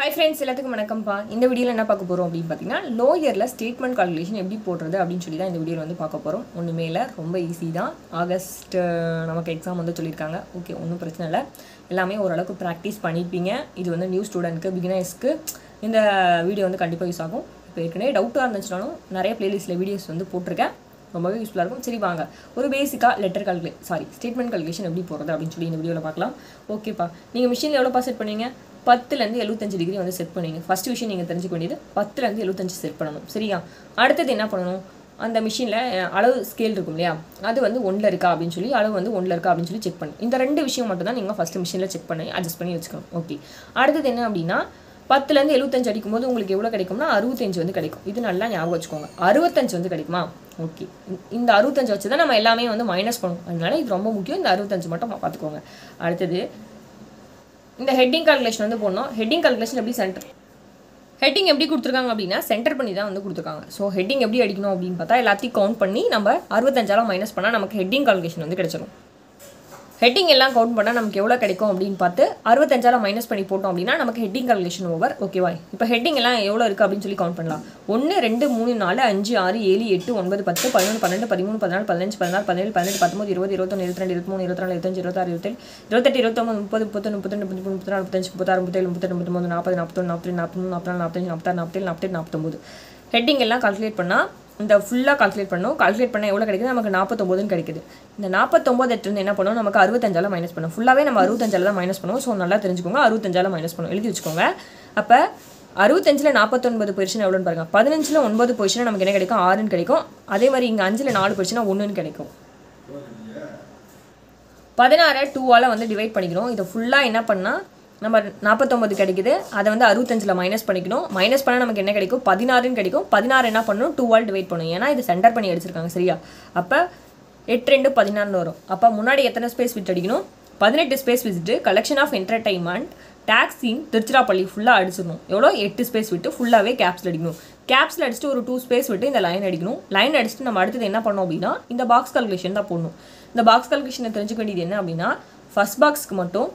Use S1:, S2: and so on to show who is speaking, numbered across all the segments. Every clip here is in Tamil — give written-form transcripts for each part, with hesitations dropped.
S1: Hi friends, எல்லாத்துக்கும் வணக்கம்ப்பா. இந்த வீடியோல என்ன பார்க்க போறோம் அப்படினு பாத்தீங்கன்னா லோயர்ல ஸ்டேட்மென்ட் கால்குலேஷன் எப்படி போடுறது அப்படினு சொல்லி தான் இந்த வீடியோல வந்து பார்க்க போறோம். ஒண்ணுமே இல்ல, ரொம்ப ஈஸி தான். ஆகஸ்ட் நமக்கு எக்ஸாம் வந்து சொல்லிருக்காங்க. ஓகே, ஒண்ணும் பிரச்சனை இல்ல. எல்லாமே ஓரளவுக்கு பிராக்டீஸ் பண்ணிருப்பீங்க. இது வந்து நியூ ஸ்டூடண்ட்க்கு, பிகினர்ஸ்க்கு இந்த வீடியோ வந்து கண்டிப்பா யூஸ் ஆகும். இப்போ ஏற்கனவே டவுட்டா இருந்துச்சுனாலும் நிறைய பிளேலிஸ்ட்ல வீடியோஸ் வந்து போட்டுருக்கேன். ரொம்பவே யூஸ்ஃபுல்லாக இருக்கும். சரி வாங்க, ஒரு பேசிக்காக ஸ்டேட்மெண்ட் கால்குலேஷன் எப்படி போகிறது அப்படின்னு சொல்லி இந்த வீடியோவில் பார்க்கலாம். ஓகேப்பா, நீங்கள் மிஷினில் எவ்வளோப்பா செட் பண்ணுவீங்க? 10லேருந்து 75 டிகிரி வந்து செட் பண்ணுவீங்க. ஃபஸ்ட் விஷயம் நீங்கள் தெரிஞ்சுக்க வேண்டியது 10லேருந்து 75 செட் பண்ணணும். சரியா? அடுத்தது என்ன பண்ணணும்? அந்த மிஷினில் அளவு ஸ்கேல் இருக்கும் இல்லையா, அது வந்து 1ல் இருக்கா அப்படின்னு சொல்லி, அளவு வந்து 1ல் இருக்கா அப்படின்னு சொல்லி செக் பண்ணி, இந்த ரெண்டு விஷயம் மட்டும் தான் நீங்கள் ஃபஸ்ட்டு மிஷினில் செக் பண்ணி அட்ஜஸ்ட் பண்ணி வச்சுக்கணும். ஓகே, அடுத்தது என்ன அப்படின்னா 10லேருந்து 75 அடிக்கும்போது உங்களுக்கு எவ்வளோ கிடைக்கும்னா 65 வந்து கிடைக்கும். இது நல்லா ஞாபகம் வச்சுக்கோங்க. 65 வந்து கிடைக்குமா? ஓகே, இந்த 65 வச்சு தான் நம்ம எல்லாமே வந்து மைனஸ் பண்ணுவோம். அதனால இது ரொம்ப முக்கியம். இந்த 65 மட்டும் பார்த்துக்கோங்க. அடுத்தது இந்த ஹெட்டிங் கால்குலேஷன் வந்து போடணும். ஹெட்டிங் கால்குலேஷன் எப்படி ஹெட்டிங் எப்படி கொடுத்துருக்காங்க அப்படின்னா சென்டர் பண்ணி தான் வந்து கொடுத்துருக்காங்க. ஸோ ஹெட்டிங் எப்படி அடிக்கணும் அப்படின்னு பார்த்தா எல்லாத்தையும் கவுண்ட் பண்ணி நம்ம 65ஆல் மைனஸ் பண்ணால் நமக்கு ஹெட்டிங் கால்குலேஷன் வந்து கிடைச்சிடும். ஹெட்டிங் எல்லாம் கவுண்ட் பண்ணால் நமக்கு எவ்வளோ கிடைக்கும் அப்படின்னு பார்த்து 65ஆல் மைனஸ் பண்ணி போட்டோம் அப்படின்னா நமக்கு ஹெட்டிங் கால்குலேஷன் ஓவர். ஓகேவா? இப்போ ஹெட்டிங் எல்லாம் எவ்வளோ இருக்குது அப்படின்னு சொல்லி கவுண்ட் பண்ணலாம். 1 2 3 4 5 6 7 8 9 10 11 12 13 14 15 16 17 18 19 20 21 22 23 24 25 26 27 28 29 30 31 32 34 35 36 37 38 39 40 41 42 43 44 45 46 47 48 49 ஹெட்டிங் எல்லாம் கால்குலேட் பண்ணால் இந்த ஃபுல்லாக கால்குலேட் பண்ணணும். கால்குலேட் பண்ணால் எவ்வளோ கிடைக்குது? நமக்கு 49ன்னு கிடைக்குது. இந்த 49 எடுத்து என்ன பண்ணுவோம்? நமக்கு 65ஆல் மைனஸ் பண்ணுவோம். ஃபுல்லாகவே நம்ம 65ஆல் தான் மைனஸ் பண்ணுவோம். ஸோ நல்லா தெரிஞ்சுக்கோங்க. 65ஆல் மைனஸ் பண்ணுவோம், எழுதி வச்சுக்கோங்க. அப்போ 65ல் 49 பொசிஷன் எவ்வளோன்னு பாருங்க. 15ல் 9 பொசிஷன் நமக்கு என்ன கிடைக்கும்? 6ன்னு கிடைக்கும். அதே மாதிரி இங்கே 5ல் 4 பொசிஷனா 1ன்னு கிடைக்கும். 16 2ஆல் வந்து டிவைட் பண்ணிக்கணும். இதை ஃபுல்லாக என்ன பண்ணால் நம்ம 49 கிடைக்குது. அதை வந்து 65ல் மைனஸ் பண்ணிக்கணும். மைனஸ் பண்ணால் நமக்கு என்ன கிடைக்கும்? 16ன்னு கிடைக்கும். 16 என்ன பண்ணணும்? 2ஆல் டிவைட் பண்ணணும். ஏன்னா இது சென்டர் பண்ணி அடிச்சிருக்காங்க. சரியா? அப்போ 8 2 16 வரும். அப்போ முன்னாடி எத்தனை ஸ்பேஸ் விட்டு அடிக்கணும்? 18 ஸ்பேஸ் விட்டு கலெக்ஷன் ஆஃப் என்டர்டைன்மெண்ட் டாக்ஸின் திருச்சிராப்பள்ளி ஃபுல்லாக அடிச்சிடணும். எவ்வளோ? 8 ஸ்பேஸ் விட்டு ஃபுல்லாகவே கேப்ஸில் அடிக்கணும். கேப்ஸில் அடிச்சுட்டு ஒரு 2 ஸ்பேஸ் விட்டு இந்த லைன் அடிக்கணும். லைன் அடிச்சுட்டு நம்ம அடுத்தது என்ன பண்ணோம் அப்படின்னா இந்த பாக்ஸ் கால்குலேஷன் தான் போடணும். இந்த பாக்ஸ் கால்குலேஷனை தெரிஞ்சுக்க வேண்டியது என்ன அப்படின்னா ஃபர்ஸ்ட் பாக்ஸ்க்கு மட்டும்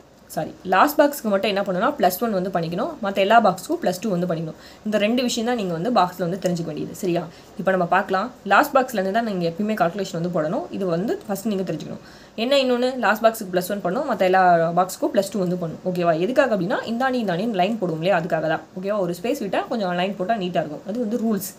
S1: லாஸ்ட் பாக்ஸ்க்கு மட்டும் என்ன பண்ணணும்னா +1 வந்து பண்ணிக்கணும். மற்ற எல்லா பாக்ஸ்க்கும் +2 வந்து பண்ணிக்கணும். இந்த ரெண்டு விஷயம் தான் நீங்கள் வந்து பாக்ஸில் வந்து தெரிஞ்சுக்க வேண்டியது. சரியா? இப்போ நம்ம பார்க்கலாம். லாஸ்ட் பாக்ஸ்லேருந்து தான் நீங்கள் எப்பயுமே கால்குலேஷன் வந்து போடணும். இது வந்து ஃபஸ்ட் நீங்கள் தெரிஞ்சுக்கணும். என்ன இன்னொன்று, லாஸ்ட் பாக்ஸுக்கு +1 பண்ணணும், மற்ற எல்லா பாக்ஸுக்கும் +2 வந்து பண்ணணும். ஓகேவா? எதுக்காக அப்படின்னா இந்தாண்டி லைன் போடுவோம் இல்லையா, அதுக்காக தான். ஓகேவா? ஒரு ஸ்பேஸ் விட்டால் கொஞ்சம் லைன் போட்டால் நீட்டாக இருக்கும். அது வந்து ரூல்ஸ்.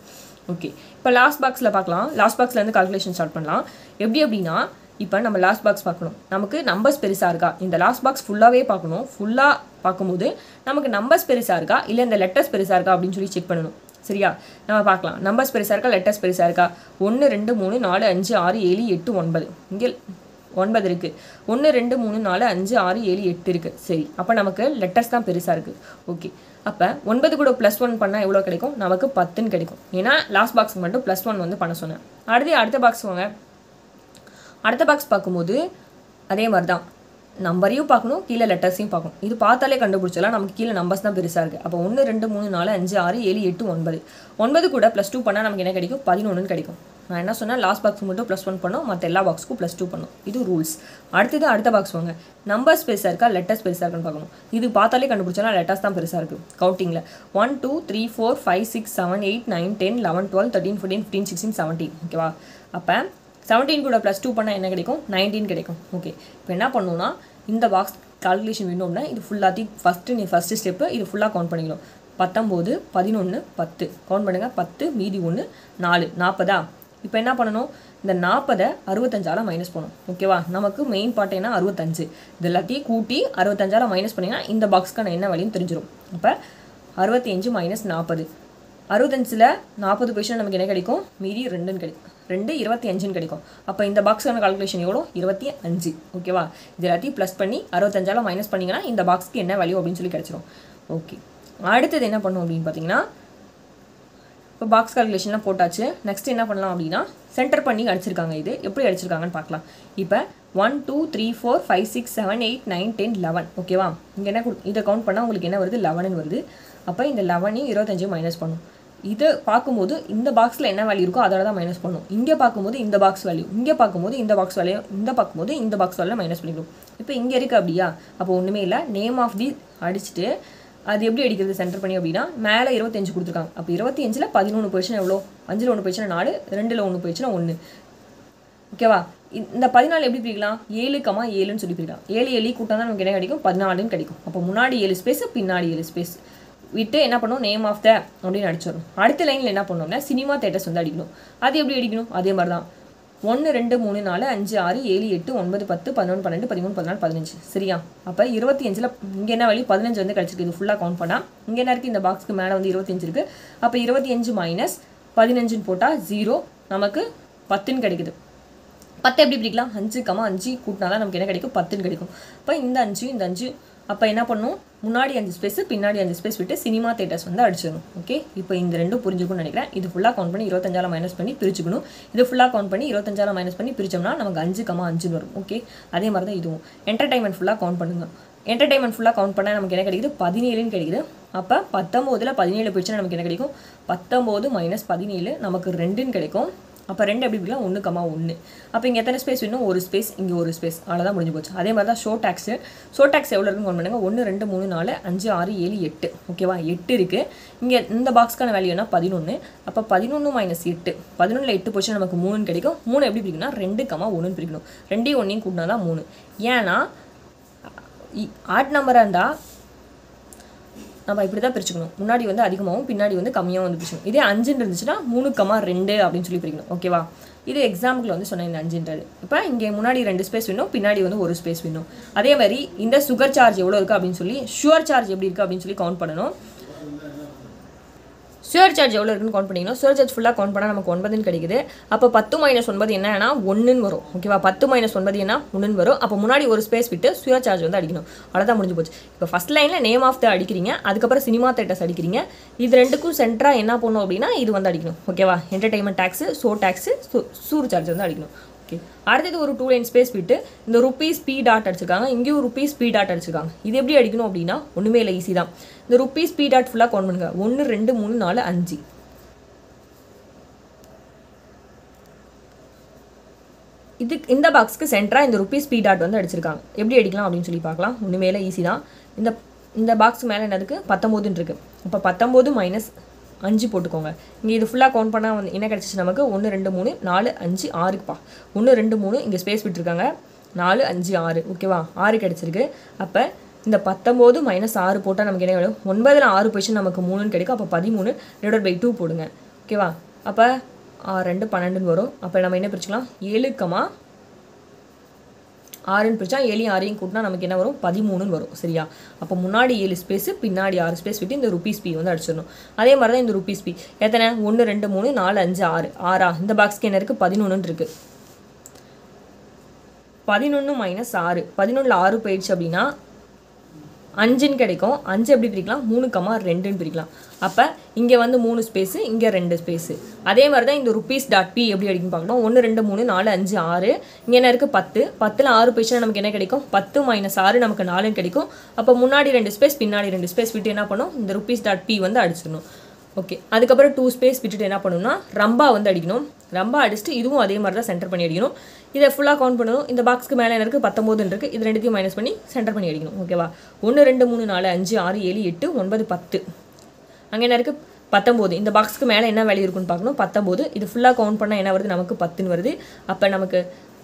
S1: ஓகே, இப்போ லாஸ்ட் பாக்ஸில் பார்க்கலாம். லாஸ்ட் பாக்ஸ்லேருந்து கால்குலேஷன் ஸ்டார்ட் பண்ணலாம். எப்படி அப்படின்னா இப்போ நம்ம லாஸ்ட் பாக்ஸ் பார்க்கணும். நமக்கு நம்பர்ஸ் பெருசாக இருக்கா? இந்த லாஸ்ட் பாக்ஸ் ஃபுல்லாகவே பார்க்கணும். ஃபுல்லாக பார்க்கும்போது நமக்கு நம்பர்ஸ் பெருசாக இருக்கா இல்லை இந்த லெட்டர்ஸ் பெருசாக இருக்கா அப்படின்னு சொல்லி செக் பண்ணணும். சரியா? நம்ம பார்க்கலாம். நம்பர்ஸ் பெருசாக இருக்கா, லெட்டர்ஸ் பெருசாக இருக்கா? 1 2 3 4 5 6 7 8 9. இங்கே 9 இருக்குது. 1 2 3 4 5 6 7 8 இருக்குது. சரி, அப்போ நமக்கு லெட்டர்ஸ் தான் பெருசாக இருக்குது. ஓகே, அப்போ 9 கூட +1 பண்ணால் எவ்வளோ கிடைக்கும்? நமக்கு 10ன்னு கிடைக்கும். ஏன்னா லாஸ்ட் பாக்ஸுக்கு மட்டும் +1 வந்து பண்ண சொன்னேன். அடுத்த பாக்ஸ் வாங்க. அடுத்த பாக்ஸ் பார்க்கும்போது அதே மாதிரி தான் நம்பரையும் பார்க்கணும், கீழே லெட்டர்ஸையும் பார்க்கணும். இது பார்த்தாலே கண்டுபிடிச்சலாம் நமக்கு கீழே நம்பர்ஸ் தான் பெருசாக இருக்குது. அப்போ 1 2 3 4 5 6 7 8 9. 9 கூட +2 பண்ணால் நமக்கு என்ன கிடைக்கும்? 11ன்னு கிடைக்கும். நான் என்ன சொன்னேன்? லாஸ்ட் பாக்ஸ் மட்டும் +1 பண்ணோம், மற்ற எல்லா பாக்ஸுக்கும் +2 பண்ணோம். இது ரூல்ஸ். அடுத்த பாக்ஸ் வாங்க. நம்பர்ஸ் பெருசாக இருக்கா, லெட்டர்ஸ் பெருசாக இருக்குன்னு பார்க்கணும். இது பார்த்தாலே கண்டுபிடிச்சலாம் லெட்டர்ஸ் தான் பெருசாக இருக்குது. கவுண்டிங்கில் 1 2 3 4 5 6 7 8 9 10 11 12 13 14 15 16 17. ஓகேவா? அப்போ 17 கூட +2 பண்ணால் என்ன கிடைக்கும்? 19 கிடைக்கும். ஓகே, இப்போ என்ன பண்ணணும்னா இந்த பாக்ஸ் கால்குலேஷன் வேணும்னா இது ஃபுல்லாத்தையும் ஃபஸ்ட்டு ஸ்டெப்பு இது ஃபுல்லாக கவுண்ட் பண்ணிக்கணும். 19 11 10 கவுண்ட் பண்ணுங்கள். 10 மீதி 1 4 40. இப்போ என்ன பண்ணணும்? இந்த 40 65ஆல் மைனஸ் பண்ணணும். ஓகேவா? நமக்கு மெயின் பார்ட் என்ன? 65. இது எல்லாத்தையும் கூட்டி 65ஆல் மைனஸ் பண்ணிங்கன்னா இந்த பாக்ஸ்க்கான என்ன வழியும் தெரிஞ்சிடும். அப்போ 65 - 40. 65ல் 40 பொசிஷன் நமக்கு என்ன கிடைக்கும்? மீதி 2ன்னு கிடைக்கும். 2 25ன்னு கிடைக்கும். அப்போ இந்த பாக்ஸான கால்குலேஷன் எவ்வளோ? 25. ஓகேவா? இது எல்லாத்தையும் ப்ளஸ் பண்ணி 65ஆல் மைனஸ் பண்ணிங்கன்னா இந்த பாக்ஸ்க்கு என்ன வேல்யூ அப்படின்னு சொல்லி கிடச்சிரும். ஓகே, அடுத்தது என்ன பண்ணும் அப்படின்னு பார்த்தீங்கன்னா இப்போ பாக்ஸ் கால்குலேஷன்லாம் போட்டாச்சு. நெக்ஸ்ட் என்ன பண்ணலாம் அப்படின்னா சென்டர் பண்ணி அடிச்சிருக்காங்க. இது எப்படி அடிச்சிருக்காங்கன்னு பார்க்கலாம். இப்போ 1 2 3 4 5 6 7 8 9 10 11. ஓகேவா? இங்கே என்ன இதை கவுண்ட் பண்ணால் உங்களுக்கு என்ன வருது? 11ன்னு வருது. அப்போ இந்த 11 25 மைனஸ் பண்ணும். இது பார்க்கும்போது இந்த பாக்ஸில் என்ன வேல்யூ இருக்கோ அதோட தான் மைனஸ் பண்ணும். இங்கே பார்க்கும்போது இந்த பாக்ஸ் வேல்யூ, இங்கே பார்க்கும்போது இந்த பாக்ஸ் வேல்யூ, இந்த பார்க்கும்போது இந்த பாக்ஸ் வேல்யூ மைனஸ் பண்ணிக்கணும். இப்போ இங்கே இருக்குது அப்படியா? அப்போ ஒன்றுமே இல்லை. நேம் ஆஃப் தி அடிச்சுட்டு அது எப்படி அடிக்கிறது சென்டர் பண்ணி அப்படின்னா மேலே 25 கொடுத்துருக்காங்க. அப்போ 25ல் 11 போயிடுச்சுன்னா எவ்வளோ? 5ல் 1 போயிடுச்சுன்னா 4, 2ல் 1 போயிடுச்சுன்னா 1. ஓகேவா? இந்த 14 எப்படி பிரிக்கலாம்? 7,7ன்னு சொல்லி பிரிக்கலாம். 7 7 கூட்டா தான் நமக்கு என்ன கிடைக்கும்? 14ன்னு கிடைக்கும். அப்போ முன்னாடி 7 ஸ்பேஸ், பின்னாடி 7 ஸ்பேஸ் விட்டு என்ன பண்ணணும்? நேம் ஆஃப் த அப்படின்னு அடிச்சிடணும். அடுத்த லைனில் என்ன பண்ணோம்னா சினிமா தேட்டர்ஸ் வந்து அடிக்கணும். அது எப்படி அடிக்கணும்? அதே மாதிரி தான் 1 2 3 4 5 6 7 8 9 10 11 12 13 14 15. சரியா? அப்போ 25ல் இங்கே என்ன வேல்யூ? 15 வந்து கிடச்சிருக்கு. இது ஃபுல்லாக கவுண்ட் பண்ணால் இங்கே என்ன இருக்குது? இந்த பாக்ஸ்க்கு மேலே வந்து 25 இருக்குது. அப்போ 25 மைனஸ் 15ன்னு போட்டால் 0, நமக்கு 10ன்னு கிடைக்குது. 10 எப்படி பிரிக்கலாம்? 5,5 கூட்டினா தான் நமக்கு என்ன கிடைக்கும்? 10ன்னு கிடைக்கும். இப்போ இந்த 5 இந்த 5 அப்போ என்ன பண்ணணும்? முன்னாடி 5 ஸ்பேஸ், பின்னாடி 5 ஸ்பேஸ் விட்டு சினிமா தேட்டர்ஸ் வந்து அடிச்சிடணும். ஓகே, இப்போ இந்த ரெண்டும் புரிஞ்சுக்கணும்னு நினைக்கிறேன். இது ஃபுல்லாக கவுண்ட் பண்ணி 25ஆல் மைனஸ் பண்ணி பிரிச்சுக்கணும். இது ஃபுல்லாக கவுண்ட் பண்ணி 25ஆல் மைனஸ் பண்ணி பிரிச்சோம்னா நமக்கு 5,5 வரும். ஓகே, அதே மாதிரி தான் இதுவும். என்டர்டைன்மெண்ட் ஃபுல்லாக கவுண்ட் பண்ணுங்க. என்டர்டைன்மெண்ட் ஃபுல்லாக கவுண்ட் பண்ணால் நமக்கு என்ன கிடைக்குது? 17ன்னு கிடைக்குது. அப்போ 19ல் 17 போயிடுச்சுன்னா நமக்கு என்ன கிடைக்கும்? 19 மைனஸ் 17 நமக்கு 2ன்னு கிடைக்கும். அப்போ 2 எப்படி பிரிக்கலாம்? 1,1. அப்போ இங்கே எத்தனை ஸ்பேஸ் வேணும்? ஒரு ஸ்பேஸ், இங்கே ஒரு ஸ்பேஸ், அவ்வளோதான் முடிஞ்சு போச்சு. அதே மாதிரி தான் ஷோ டேக்ஸ் எவ்வளோ இருக்குன்னு கவுண்ட் பண்ணுங்க. 1 2 3 4 5 6 7 8. ஓகேவா? 8 இருக்குது. இங்கே இந்த பாக்ஸ்க்கான வேல்யூனா 11. அப்போ 11 மைனஸ் 8, 11ல் 8 போச்சு நமக்கு 3ன்னு கிடைக்கும். 3 எப்படி பிரிக்கணும்னா 2,1ன்னு பிரிக்கணும். 2 1 கூட்டினா தான் 3. ஏன்னா ஆட் நம்பராக இருந்தால் நம்ம இப்படி தான் பிரிச்சுக்கணும். முன்னாடி வந்து அதிகமாகவும் பின்னாடி வந்து கம்மியாகவும் வந்து பிரிச்சுக்கணும். இதே 5 இருந்துச்சுன்னா 3,2 அப்படின்னு சொல்லி பிரிக்கணும். ஓகேவா? இது எக்ஸாம்பிள் வந்து சொன்னேன் இந்த 5ன்றது. இப்போ இங்கே முன்னாடி 2 ஸ்பேஸ் வேணும், பின்னாடி வந்து ஒரு ஸ்பேஸ் வேணும். அதே மாதிரி இந்த சுகர் சார்ஜ் எவ்வளோ இருக்குது அப்படின்னு சொல்லி, ஷுகர் சார்ஜ் எப்படி இருக்குது அப்படின்னு சொல்லி கவுண்ட் பண்ணணும். ஷுகர் சார்ஜ் எவ்வளோ இருக்குன்னு கவுண்ட் பண்ணிக்கணும். ஷுகர் சார்ஜ் ஃபுல்லாக கவுண்ட் பண்ணால் நமக்கு 9ன்னு கிடைக்குது. அப்போ 10 மைனஸ் 9 என்னன்னா 1ன்னு வரும். ஓகேவா? 10 மைனஸ் 9 என்ன? 1ன்னு வரும். அப்போ முன்னாடி ஒரு ஸ்பேஸ் விட்டு ஷுகர் சார்ஜ் வந்து அடிக்கணும். அவ்வளோதான் முடிஞ்சு போச்சு. இப்போ ஃபஸ்ட் லைனில் நேம் ஆஃப் த அடிக்கிறீங்க, அதுக்கப்புறம் சினிமா தேட்டர்ஸ் அடிக்கிறீங்க. இது ரெண்டுக்கும் சென்டராக என்ன பண்ணணும் அப்படின்னா இது வந்து அடிக்கணும். ஓகேவா? Entertainment tax, show tax, sugar charge வந்து அடிக்கணும். ஓகே, அடுத்தது ஒரு 2 லைன் ஸ்பேஸ் விட்டு இந்த ருப்பீஸ் பி டாட் அடிச்சிருக்காங்க, இங்கேயும் ருப்பீஸ் பி டாட் அடிச்சிருக்காங்க. இது எப்படி அடிக்கணும் அப்படின்னா ஒன்றுமே இல்லை, ஈஸி தான். இந்த ருப்பீஸ் பி டாட் ஃபுல்லாக கவுண்ட் பண்ணுங்க. 1 2 3 4 5. இந்த பாக்ஸ்க்கு சென்டராக இந்த ருப்பீஸ் பி டாட் வந்து அடிச்சிருக்காங்க. எப்படி அடிக்கலாம் அப்படின்னு சொல்லி பார்க்கலாம். ஒன்றுமே இல்லை, ஈஸி தான். இந்த பாக்ஸ் மேலே என்னதுக்கு 19ன்னு இருக்குது. இப்போ 19 மைனஸ் 5 போட்டுக்கோங்க. இங்கே இது ஃபுல்லாக கவுண்ட் பண்ணால் வந்து என்ன கிடச்சிச்சு நமக்கு? 1 2 3 4 5 6ப்பா. 1 2 3 இங்கே ஸ்பேஸ் விட்டுருக்காங்க. 4 5 6. ஓகேவா? 6 கிடச்சிருக்கு. அப்போ இந்த 19 மைனஸ் 6 போட்டால் நமக்கு என்ன வேணும்? 9ல் 6 போயிடுச்சு நமக்கு 3ன்னு கிடைக்கும். அப்போ 13 / 2 போடுங்க. ஓகேவா? அப்போ 2 12ன்னு வரும். அப்போ நம்ம என்ன பிரிச்சுக்கலாம்? 7,6ன்னு பிரிச்சா 7 6 கூட்டினா நமக்கு என்ன வரும்? 13ன்னு வரும். சரியா? அப்போ முன்னாடி 7 ஸ்பேஸ், பின்னாடி 6 ஸ்பேஸ் விட்டு இந்த ருப்பீஸ் பி வந்து அடிச்சிடணும். அதே மாதிரி தான் இந்த ருப்பீஸ் பி எத்தனை? 1 2 3 4 5 6. 6ஆ? இந்த பாக்ஸ்க்கு என்ன இருக்குது? 11ன்னு இருக்குது. 11 மைனஸ் 6, 11ல் 6 போயிடுச்சு அப்படின்னா 5ன்னு கிடைக்கும். 5 எப்படி பிரிக்கலாம்? 3,2ன்னு பிரிக்கலாம். அப்போ இங்கே வந்து 3 ஸ்பேஸு, இங்கே 2 ஸ்பேஸு. அதே மாதிரி தான் இந்த ருப்பீஸ் டாட் பி எப்படி அடிக்குன்னு பார்க்கணும். 1 2 3 4 5 6. இங்கே என்ன இருக்குது? 10. 10ல் 6 போயிடுச்சுன்னா நமக்கு என்ன கிடைக்கும்? 10 மைனஸ் 6 நமக்கு 4ன்னு கிடைக்கும். அப்போ முன்னாடி 2 ஸ்பேஸ், பின்னாடி 2 ஸ்பேஸ் விட்டு என்ன பண்ணும்? இந்த ருப்பீஸ் டாட் பி வந்து அடிச்சிடணும். ஓகே, அதுக்கப்புறம் 2 ஸ்பேஸ் விட்டுட்டு என்ன பண்ணணும்னா ரம்பா வந்து அடிக்கணும். ரம்பா அடிச்சுட்டு இதுவும் அதே மாதிரி தான் சென்டர் பண்ணி அடிக்கணும். இதை ஃபுல்லாக கவுண்ட் பண்ணணும். இந்த பாக்ஸ்க்கு மேலே என்ன இருக்குது? 19 இருக்குது. இது ரெண்டுத்தையும் மைனஸ் பண்ணி சென்டர் பண்ணி அடிக்கணும். ஓகேவா? 1 2 3 4 5 6 7 8 9 10. அங்கே என்ன இருக்குது? 19. இந்த பாக்ஸ்க்கு மேலே என்ன வேல்யூ இருக்குன்னு பார்க்கணும். 19. இது ஃபுல்லாக கவுண்ட் பண்ணால் என்ன வருது? நமக்கு 10ன்னு வருது. அப்போ நமக்கு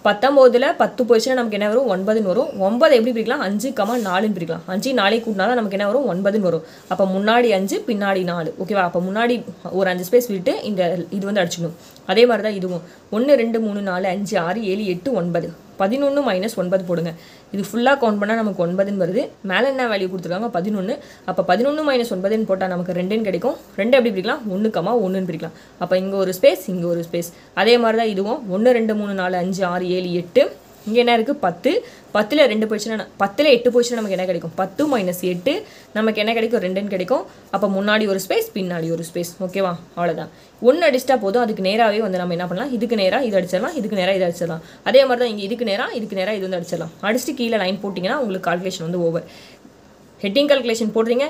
S1: 19ல் 10 போயிடுச்சுன்னா நமக்கு என்ன வரும்? 9ன்னு வரும். 9 எப்படி பிரிக்கலாம்? 5,4ன்னு பிரிக்கலாம். 5 4 கூட்டினா தான் நமக்கு என்ன வரும்? 9ன்னு வரும். அப்போ முன்னாடி 5, பின்னாடி 4. ஓகேவா? அப்போ முன்னாடி ஒரு 5 ஸ்பேஸ் விட்டு இந்த இது வந்து அடிச்சுக்கணும். அதே மாதிரி தான் இதுவும் 1 2 3 4 5 6 7 8 9. 11 மைனஸ் 9 போடுங்க. இது ஃபுல்லாக கவுண்ட் பண்ணால் நமக்கு 9ன்னு வருது. மேலே என்ன வேல்யூ கொடுத்துருக்காங்க? 11. அப்போ 11 மைனஸ் 9ன்னு போட்டால் நமக்கு 2ன்னு கிடைக்கும். 2 எப்படி பிரிக்கலாம்? 1,1ன்னு பிரிக்கலாம். அப்போ இங்கே ஒரு ஸ்பேஸ், இங்கே ஒரு ஸ்பேஸ். அதே மாதிரி தான் இதுவும் 1 2 3 4 5 6 7 8. இங்கே என்ன இருக்குது? 10. 10ல் 2 போயிடுச்சுன்னா 10ல் 8 போயிடுச்சுன்னா நமக்கு என்ன கிடைக்கும்? 10 மைனஸ் 8 நமக்கு என்ன கிடைக்கும்? 2ன்னு கிடைக்கும். அப்போ முன்னாடி ஒரு ஸ்பேஸ், பின்னாடி ஒரு ஸ்பேஸ். ஓகேவா? அவ்வளோதான். 1 அடிச்சிட்டா போதும். அதுக்கு நேராகவே வந்து நம்ம என்ன பண்ணலாம்? இதுக்கு நேராக இது அடிச்சிடலாம், இதுக்கு நேராக இது அடிச்சிடலாம். அதே மாதிரி தான் இங்கே இதுக்கு நேராக இது வந்து அடிச்சிடலாம். அடிச்சுட்டு கீழே லைன் போட்டிங்கன்னா உங்களுக்கு கால்குலேஷன் வந்து ஓவர். ஹெட்டிங் கால்குலேஷன் போடுறீங்க,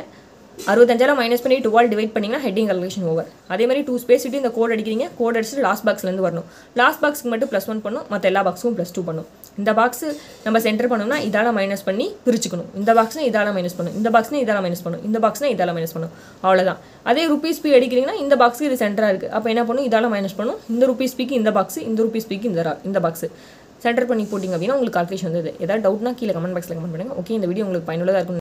S1: 65 மைனஸ் பண்ணி 2 ஆல் டிவைட் பண்ணிங்கன்னா ஹெட்டிங் கால்குலேஷன் ஓவர். அதே மாதிரி 2 ஸ்பேஸ் விட்டு இந்த கோட் அடிக்கிறீங்க, கோட் அடிச்சுட்டு லாஸ்ட் பாக்ஸ்லேருந்து வரணும். லாஸ்ட் பாக்ஸ்க்கு மட்டும் +1 பண்ணும், மற்ற எல்லா பாக்ஸுக்கும் +2 பண்ணும். இந்த பாக்ஸ் நம்ம சென்டர் பண்ணோம்னா இதால் மைனஸ் பண்ணி பிரிச்சுக்கணும். இந்த பாக்ஸ்னா இதால் மைனஸ் பண்ணும், இந்த பாக்ஸ்னா இதால் மைனஸ் பண்ணும், இந்த பாக்ஸ்னா இதால் மைனஸ் பண்ணும். அவ்வளோதான். அதே ருபீஸ் பி அடிக்கிறீங்கன்னா இந்த பாக்ஸுக்கு இது சென்டராக இருக்குது, அப்போ என்ன பண்ணும், இதால் மைனஸ் பண்ணும். இந்த ருபீஸ் பிக்கு இந்த பாக்ஸ், இந்த ருபீஸ் பிக்கு இந்த பாக்ஸ் சென்டர் பண்ணி போட்டிங்க அப்படின்னா உங்களுக்கு கால்குலேஷன் வந்தது. ஏதாவது டவுட்னா கீழே கமெண்ட் பாக்ஸில் கமெண்ட் பண்ணுங்கள். ஓகே, இந்த வீடியோ உங்களுக்கு பயனுள்ளதாக இருக்கும்.